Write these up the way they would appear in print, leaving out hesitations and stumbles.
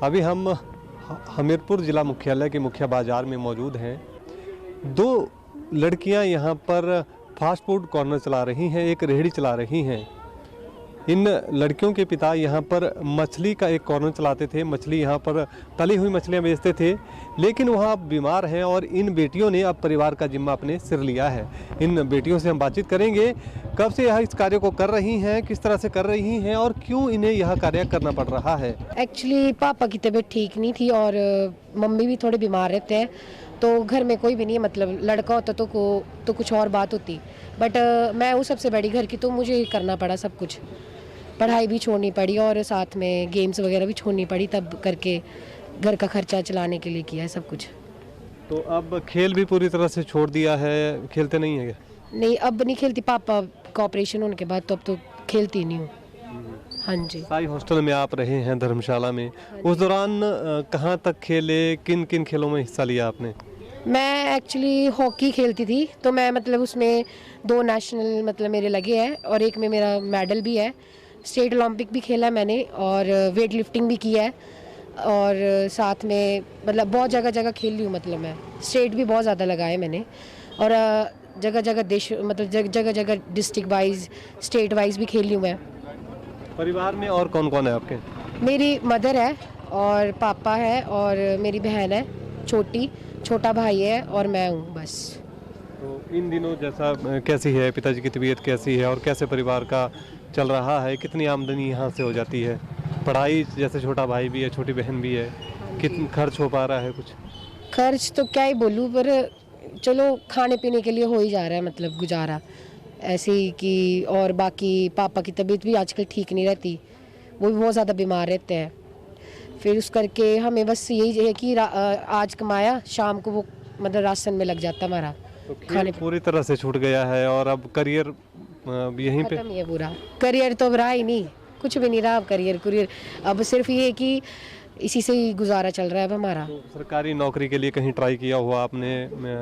अभी हम हमीरपुर ज़िला मुख्यालय के मुख्य बाज़ार में मौजूद हैं। दो लड़कियां यहां पर फास्ट फूड कॉर्नर चला रही हैं, एक रेहड़ी चला रही हैं। इन लड़कियों के पिता यहां पर मछली का एक कॉर्नर चलाते थे, मछली यहां पर तली हुई मछलियां बेचते थे, लेकिन वह बीमार हैं और इन बेटियों ने अब परिवार का जिम्मा अपने सिर लिया है। इन बेटियों से हम बातचीत करेंगे, कब से यह इस कार्य को कर रही हैं, किस तरह से कर रही हैं और क्यों इन्हें यह कार्य करना पड़ रहा है। एक्चुअली पापा की तबीयत ठीक नहीं थी और मम्मी भी थोड़े बीमार रहते हैं, तो घर में कोई भी नहीं है, मतलब लड़का होता तो कुछ और बात होती, बट मैं हूँ सबसे बड़ी घर की, तो मुझे करना पड़ा सब कुछ। पढ़ाई भी छोड़नी पड़ी और साथ में गेम्स वगैरह भी छोड़नी पड़ी, तब करके घर का खर्चा चलाने के लिए किया है सब कुछ। तो अब खेल भी पूरी तरह से छोड़ दिया है, खेलते नहीं है? नहीं, अब नहीं खेलती, पापा का ऑपरेशन होने के बाद तो अब तो खेलती नहीं हूँ। हाँ जी। साई हॉस्टल में आप रहे हैं, धर्मशाला में, उस दौरान कहाँ तक खेले, किन किन खेलों में हिस्सा लिया आपने? मैं एक्चुअली हॉकी खेलती थी, तो मैं मतलब उसमें 2 नेशनल मतलब मेरे लगे हैं और एक में मेरा मेडल भी है। स्टेट ओलंपिक भी खेला मैंने और वेट लिफ्टिंग भी किया है और साथ में मतलब बहुत जगह जगह खेल ली हूँ, मतलब मैं स्टेट भी बहुत ज़्यादा लगाए मैंने और जगह जगह देश मतलब जगह जगह डिस्ट्रिक्ट वाइज स्टेट वाइज भी खेल ली हूँ मैं। परिवार में और कौन कौन है आपके? मेरी मदर है और पापा है और मेरी बहन है छोटा भाई है और मैं हूँ बस। तो इन दिनों जैसा कैसी है, पिताजी की तबीयत कैसी है और कैसे परिवार का चल रहा है, कितनी आमदनी यहाँ से हो जाती है? पढ़ाई, जैसे छोटा भाई भी है, छोटी बहन भी है, कितना खर्च हो पा रहा है? कुछ खर्च तो क्या ही बोलूँ, पर चलो खाने पीने के लिए हो ही जा रहा है, मतलब गुजारा ऐसे ही कि। और बाकी पापा की तबीयत भी आजकल ठीक नहीं रहती, वो भी बहुत ज़्यादा बीमार रहते हैं, फिर उस करके हमें बस यही है कि आज कमाया शाम को वो मतलब राशन में लग जाता हमारा। तो खाने पूरी तरह से छूट गया है और अब करियर यहीं पे खत्म ही है पूरा। करियर तो अब रहा ही नहीं, कुछ भी नहीं रहा अब करियर अब सिर्फ ये है कि इसी से ही गुजारा चल रहा है अब हमारा। तो सरकारी नौकरी के लिए कहीं ट्राई किया हुआ आपने?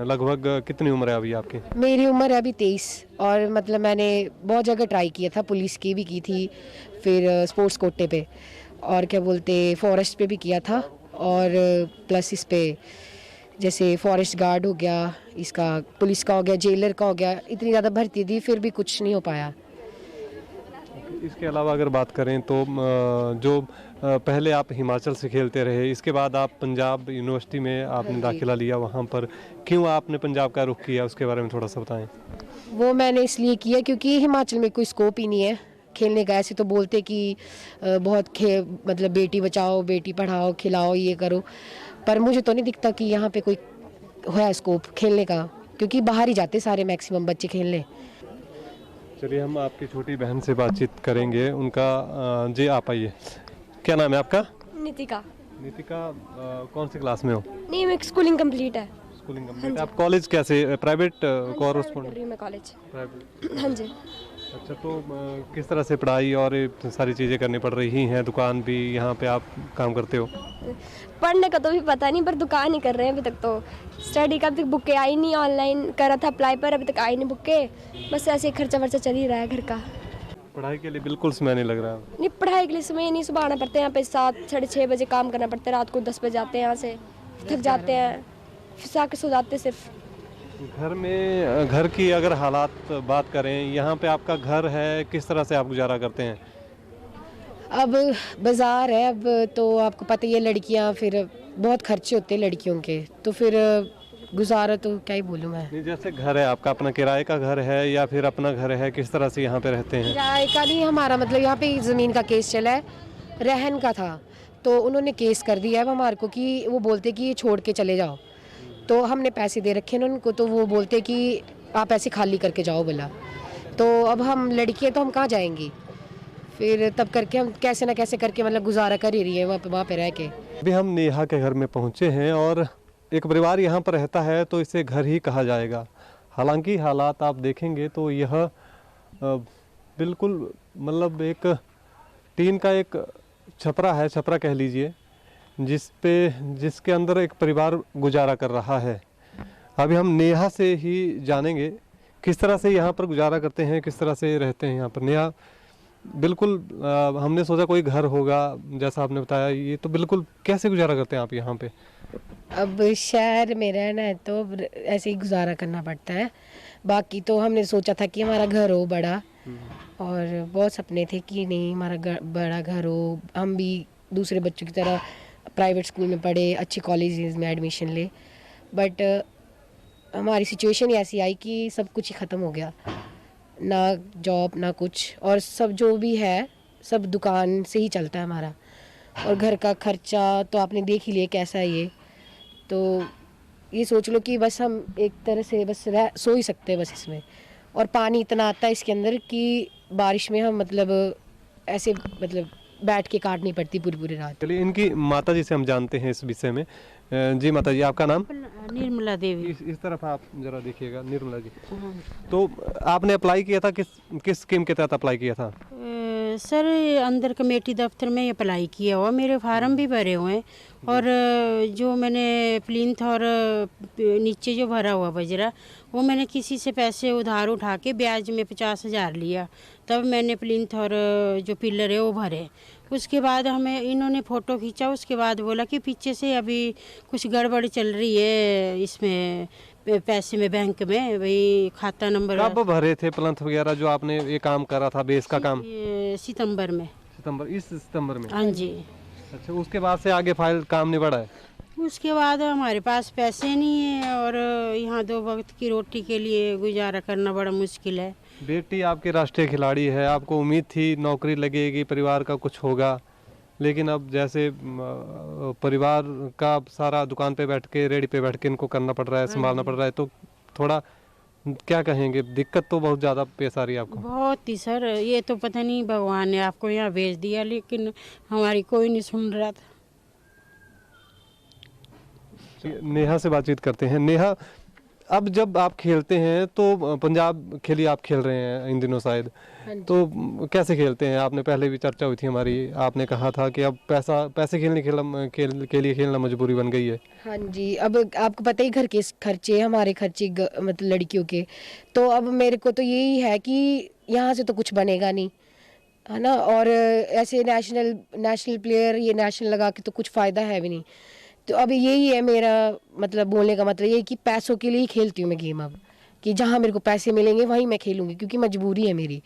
लगभग कितनी उम्र है अभी आपकी? मेरी उम्र है अभी 23 और मतलब मैंने बहुत जगह ट्राई किया था, पुलिस की भी की थी, फिर स्पोर्ट्स कोटे पे और क्या बोलते फॉरेस्ट पे भी किया था और प्लस इस पे जैसे फॉरेस्ट गार्ड हो गया, इसका पुलिस का हो गया, जेलर का हो गया, इतनी ज़्यादा भर्ती दी फिर भी कुछ नहीं हो पाया। इसके अलावा अगर बात करें तो जो पहले आप हिमाचल से खेलते रहे, इसके बाद आप पंजाब यूनिवर्सिटी में आपने दाखिला लिया, वहाँ पर क्यों आपने पंजाब का रुख किया, उसके बारे में थोड़ा सा बताएं। वो मैंने इसलिए किया क्योंकि हिमाचल में कोई स्कोप ही नहीं है खेलने का। ऐसे तो बोलते कि बहुत मतलब बेटी बचाओ बेटी पढ़ाओ खिलाओ ये करो, पर मुझे तो नहीं दिखता कि यहाँ पे कोई है स्कोप खेलने का, क्योंकि बाहर ही जाते सारे मैक्सिमम बच्चे खेलने। चलिए हम आपकी छोटी बहन से बातचीत करेंगे, उनका जी आप आइए, क्या नाम है आपका? नितिका। नितिका, कौन सी क्लास में हो? नहीं, मेरी स्कूलिंग कंप्लीट है। Schooling complete. आप कॉलेज कैसे, प्राइवेट कर रही हूँ मैं कॉलेज। प्राइवेट? हाँ जी। अच्छा, तो किस तरह से पढ़ाई और ये सारी चीज़ें करनी पड़ रही हैं, दुकान भी यहाँ पे आप काम करते हो? पढ़ने का तो भी पता नहीं, पर दुकान ही कर रहे हैं अभी तक। तो स्टडी का अभी तक बुकें आई नहीं, ऑनलाइन करा था अप्लाई पर, अभी तक आई नहीं बुकें, बस ऐसे ही खर्चा वर्चा चल ही रहा है घर का। पढ़ाई के लिए बिल्कुल समय नहीं लग रहा? नहीं, पढ़ाई के लिए समय नहीं, सुबह आना पड़ता है यहाँ पे 7 साढ़े 6 बजे काम करना पड़ता है, रात को 10 बजे आते हैं यहाँ से, थक जाते हैं, फिर आके सो जाते हैं। सिर्फ घर में, घर की अगर हालात बात करें, यहाँ पे आपका घर है, किस तरह से आप गुजारा करते हैं? अब बाज़ार है, अब तो आपको पता ही है लड़कियाँ, फिर बहुत खर्चे होते हैं लड़कियों के, तो फिर गुजारा तो क्या ही बोलूँ मैं। नहीं, जैसे घर है आपका, अपना किराए का घर है या फिर अपना घर है, किस तरह से यहाँ पे रहते हैं? किराए का नहीं हमारा, मतलब यहाँ पे ज़मीन का केस चला है, रहन का था, तो उन्होंने केस कर दिया है हमारे को कि वो बोलते कि ये छोड़ के चले जाओ, तो हमने पैसे दे रखे हैं उनको, तो वो बोलते कि आप ऐसे खाली करके जाओ बोला, तो अब हम लड़की हैं तो हम कहाँ जाएंगी, फिर तब करके हम कैसे ना कैसे करके मतलब गुजारा कर ही रही है वहाँ पे रह के। अभी हम नेहा के घर में पहुँचे हैं और एक परिवार यहाँ पर रहता है तो इसे घर ही कहा जाएगा। हालांकि हालात आप देखेंगे तो यह बिल्कुल मतलब एक टीन का एक छपरा है, छपरा कह लीजिए, जिसके अंदर एक परिवार गुजारा कर रहा है। अभी हम नेहा से ही जानेंगे किस तरह से यहाँ पर गुजारा करते हैं, किस तरह से रहते हैं यहाँ पर। नेहा, बिल्कुल हमने सोचा कोई घर होगा, जैसा आपने बताया, ये तो बिल्कुल कैसे गुजारा करते हैं आप यहाँ पे? अब शहर में रहना है तो अब ऐसे ही गुजारा करना पड़ता है। बाकी तो हमने सोचा था कि हमारा घर हो बड़ा, और बहुत सपने थे कि नहीं हमारा बड़ा घर हो, हम भी दूसरे बच्चों की तरह प्राइवेट स्कूल में पढ़े, अच्छे कॉलेजेस में एडमिशन ले। बट हमारी सिचुएशन ही ऐसी आई कि सब कुछ ही ख़त्म हो गया, ना जॉब ना कुछ, और सब जो भी है सब दुकान से ही चलता है हमारा। और घर का खर्चा तो आपने देख ही लिया कैसा है ये। तो ये सोच लो कि बस हम एक तरह से बस सो ही सकते हैं बस इसमें। और पानी इतना आता है इसके अंदर कि बारिश में हम मतलब ऐसे मतलब बैठ के काटनी पड़ती पूरी पूरी रात। चलिए, इनकी माता जी से हम जानते हैं इस विषय में। जी माता जी, आपका नाम? निर्मला देवी। इस तरफ आप जरा देखिएगा, निर्मला जी। तो आपने अप्लाई किया था, किस स्कीम के तहत अप्लाई किया था? सर अंदर कमेटी दफ्तर में अप्लाई किया हुआ, मेरे फार्म भी भरे हुए हैं, और जो मैंने प्लिंथ और नीचे जो भरा हुआ बजरा, वो मैंने किसी से पैसे उधार उठा के ब्याज में 50,000 लिया, तब मैंने प्लिंथ और जो पिलर है वो भरे। उसके बाद हमें इन्होंने फ़ोटो खींचा, उसके बाद बोला कि पीछे से अभी कुछ गड़बड़ चल रही है इसमें पैसे में, बैंक में, भाई खाता नंबर। कब भरे थे प्लंथ वगैरह जो आपने ये काम करा था, बेस का काम? सितंबर में। इस सितंबर में? हाँ जी। अच्छा, उसके बाद से आगे फाइल काम नहीं बढ़ा है? उसके बाद हमारे पास पैसे नहीं है, और यहाँ 2 वक्त की रोटी के लिए गुजारा करना बड़ा मुश्किल है। बेटी आपके राष्ट्रीय खिलाड़ी है, आपको उम्मीद थी नौकरी लगेगी, परिवार का कुछ होगा, लेकिन अब जैसे परिवार का सारा दुकान पे बैठ के, रेडी पे बैठ के इनको करना पड़ रहा है, संभालना पड़ रहा है, तो थोड़ा क्या कहेंगे, दिक्कत तो बहुत ज़्यादा पेश आ रही है आपको? बहुत ही सर, ये तो पता नहीं भगवान ने आपको यहाँ भेज दिया, लेकिन हमारी कोई नहीं सुन रहा था। नेहा से बातचीत करते हैं। नेहा, अब जब आप खेलते हैं तो पंजाब के लिए आप खेल रहे हैं इन दिनों शायद, तो कैसे खेलते हैं? आपने पहले भी चर्चा हुई थी हमारी, आपने कहा था कि अब पैसे के लिए खेलना मजबूरी बन गई है। हाँ जी, अब आपको पता ही घर के खर्चे, हमारे खर्चे मतलब लड़कियों के, तो अब मेरे को तो यही है कि यहाँ से तो कुछ बनेगा नहीं, है ना। और ऐसे नेशनल प्लेयर ये नेशनल लगा के तो कुछ फ़ायदा है भी नहीं। तो अब यही है मेरा मतलब बोलने का मतलब, ये कि पैसों के लिए ही खेलती हूँ मैं गेम अब, कि जहाँ मेरे को पैसे मिलेंगे वहीं मैं खेलूँगी, क्योंकि मजबूरी है मेरी,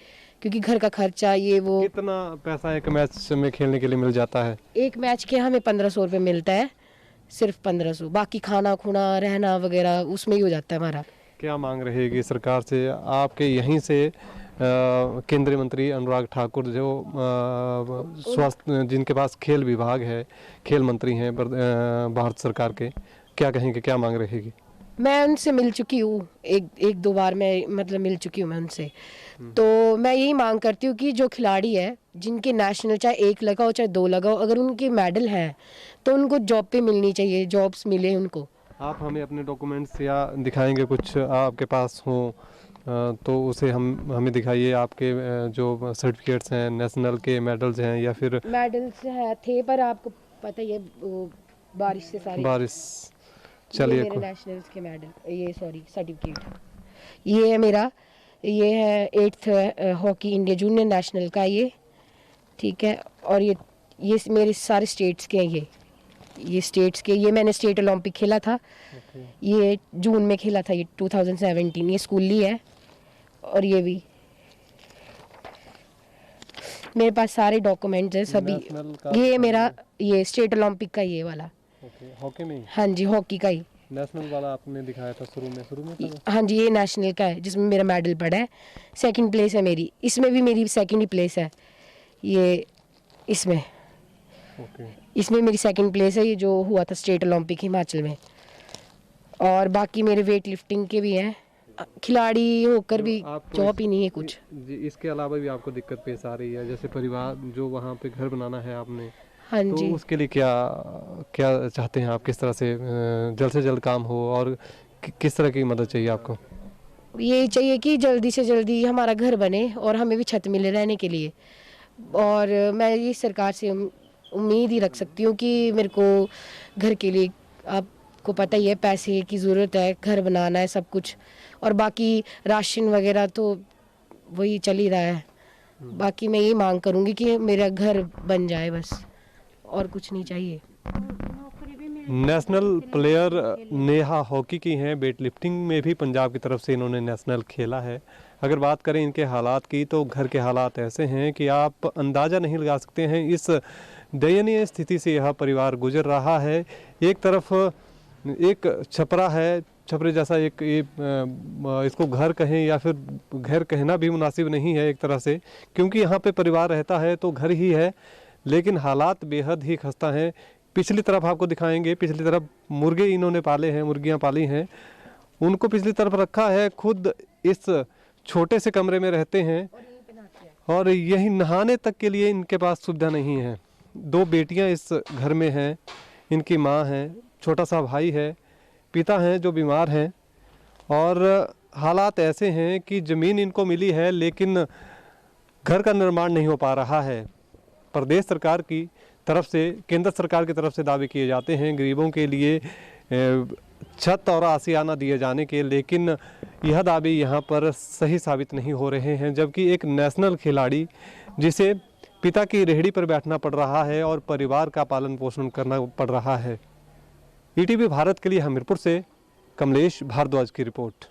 क्योंकि घर का खर्चा ये वो। कितना पैसा एक मैच में खेलने के लिए मिल जाता है? एक मैच के हमें 1500 रुपये मिलता है, सिर्फ 1500, बाकी खाना खुना रहना वगैरह उसमें ही हो जाता है हमारा। क्या मांग रहेगी सरकार से? आपके यहीं से केंद्रीय मंत्री अनुराग ठाकुर जो स्वास्थ्य, जिनके पास खेल विभाग है, खेल मंत्री हैं भारत सरकार के, क्या कहेंगे, क्या मांग रहेगी? मैं उनसे मिल चुकी हूँ, एक दो बार मैं मतलब मिल चुकी हूँ मैं उनसे। तो मैं यही मांग करती हूँ कि जो खिलाड़ी है, जिनके नेशनल चाहे 1 लगाओ चाहे 2 लगाओ, अगर उनके मेडल हैं तो उनको जॉब पे मिलनी चाहिए, जॉब्स मिले उनको। आप हमें अपने डॉक्यूमेंट्स या दिखाएंगे, कुछ आपके पास हो तो उसे हमें दिखाइए। आपके जो सर्टिफिकेट्स हैं, नेशनल के मेडल्स हैं या फिर? मेडल्स हैं थे, पर आपको पता ही है बारिश से सारे बारिश। चलिए, मेरे नेशनल्स के मेडल, ये सॉरी सर्टिफिकेट, ये है मेरा, ये है 8th hockey India junior national का ये, ठीक है। और ये मेरे सारे स्टेट्स के हैं, ये स्टेट्स के, ये मैंने स्टेट ओलंपिक खेला था, ये जून में खेला था, ये 2017, ये स्कूली है। और ये भी मेरे पास सारे डॉक्यूमेंट्स हैं सभी। ये मेरा ये स्टेट ओलंपिक का ये वाला, हॉकी में? हाँ जी, हॉकी का ही। नेशनल वाला आपने दिखाया था शुरू में था? हाँ जी, ये नेशनल का है जिसमें मेरा मेडल पड़ा है, 2nd प्लेस है मेरी, इसमें भी मेरी 2nd ही प्लेस है, ये इसमें इसमें मेरी 2nd प्लेस है, ये जो हुआ था स्टेट ओलंपिक हिमाचल में। और बाकी मेरे वेट लिफ्टिंग के भी हैं, खिलाड़ी होकर भी जॉब ही नहीं है कुछ। इसके अलावा भी आपको दिक्कत पेश आ रही है, जैसे परिवार जो वहाँ पे घर बनाना है आपने, हाँ तो जी, उसके लिए क्या क्या चाहते हैं आप? किस तरह से जल्द काम हो, और किस तरह की मदद चाहिए आपको? ये चाहिए कि जल्दी से जल्दी हमारा घर बने और हमें भी छत मिले रहने के लिए। और मैं ये सरकार से उम्मीद ही रख सकती हूँ कि मेरे को घर के लिए, आपको पता ही है पैसे की ज़रूरत है, घर बनाना है सब कुछ, और बाकी राशन वगैरह तो वही चल ही रहा है। बाकी मैं यही मांग करूँगी कि मेरा घर बन जाए बस, और कुछ नहीं चाहिए। नेशनल प्लेयर नेहा हॉकी की हैं, वेट लिफ्टिंग में भी पंजाब की तरफ से इन्होंने नेशनल खेला है। अगर बात करें इनके हालात की तो घर के हालात ऐसे हैं कि आप अंदाज़ा नहीं लगा सकते हैं। इस दयनीय स्थिति से यह परिवार गुजर रहा है। एक तरफ एक छपरा है, छपरे जैसा एक इसको घर कहें या फिर घर कहना भी मुनासिब नहीं है एक तरह से, क्योंकि यहाँ पे परिवार रहता है तो घर ही है, लेकिन हालात बेहद ही खस्ता हैं। पिछली तरफ आपको दिखाएंगे, पिछली तरफ मुर्गे इन्होंने पाले हैं, मुर्गियाँ पाली हैं, उनको पिछली तरफ रखा है। खुद इस छोटे से कमरे में रहते हैं और यही नहाने तक के लिए इनके पास सुविधा नहीं है। 2 बेटियां इस घर में हैं, इनकी माँ है, छोटा सा भाई है, पिता हैं जो बीमार हैं, और हालात ऐसे हैं कि ज़मीन इनको मिली है लेकिन घर का निर्माण नहीं हो पा रहा है। प्रदेश सरकार की तरफ से, केंद्र सरकार की तरफ से दावे किए जाते हैं गरीबों के लिए छत और आशियाना दिए जाने के, लेकिन यह दावे यहाँ पर सही साबित नहीं हो रहे हैं। जबकि एक नेशनल खिलाड़ी जिसे पिता की रेहड़ी पर बैठना पड़ रहा है और परिवार का पालन पोषण करना पड़ रहा है। ईटीवी भारत के लिए हमीरपुर से कमलेश भारद्वाज की रिपोर्ट।